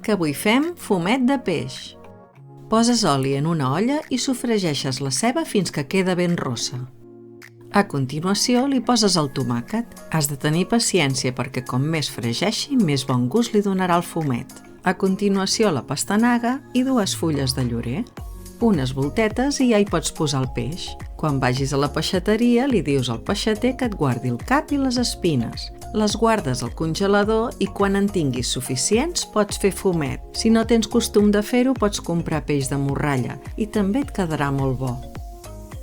que avui fem fumet de peix. Poses oli en una olla i sofregeixes la ceba fins que queda ben rossa. A continuació li poses el tomàquet. Has de tenir paciència perquè com més fregeixi, més bon gust li donarà el fumet. A continuació la pastanaga i 2 fulles de llorer. Unes voltetes i ja hi pots posar el peix. Quan vagis a la peixateria li dius al peixater que et guardi el cap i les espines. Les guardes al congelador i quan en tinguis suficients pots fer fumet. Si no tens costum de fer-ho pots comprar peix de morralla i també et quedarà molt bo.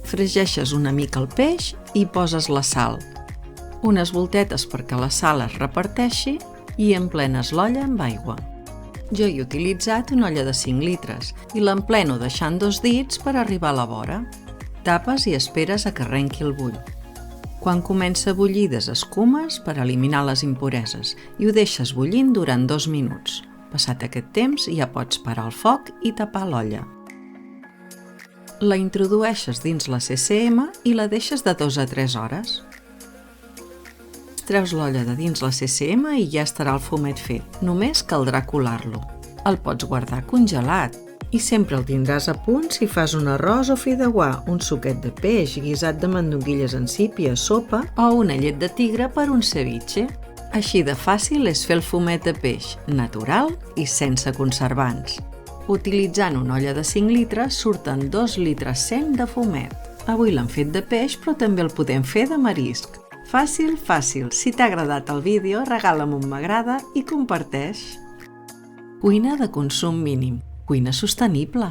Fregeixes una mica el peix i poses la sal. Unes voltetes perquè la sal es reparteixi i emplenes l'olla amb aigua. Jo he utilitzat una olla de 5 litres i l'empleno deixant 2 dits per arribar a la vora. Tapes i esperes a que arrenqui el bull. Quan comença a bullir desescumes per eliminar les impureses i ho deixes bullint durant 2 minuts. Passat aquest temps ja pots parar el foc i tapar l'olla. La introdueixes dins la CCM i la deixes de 2 a 3 hores. Treus l'olla de dins la CCM i ja estarà el fumet fet. Només caldrà colar-lo. El pots guardar congelat i sempre el tindràs a punt si fas un arròs o fideuà, un suquet de peix, guisat de mandonguilles en sípia, sopa o una llet de tigre per un ceviche. Així de fàcil és fer el fumet de peix, natural i sense conservants. Utilitzant una olla de 5 litres surten 2 litres 100 de fumet. Avui l'hem fet de peix però també el podem fer de marisc. Fàcil, fàcil. Si t'ha agradat el vídeo, regala'm un m'agrada i comparteix. Cuina de consum mínim. Cuina sostenible.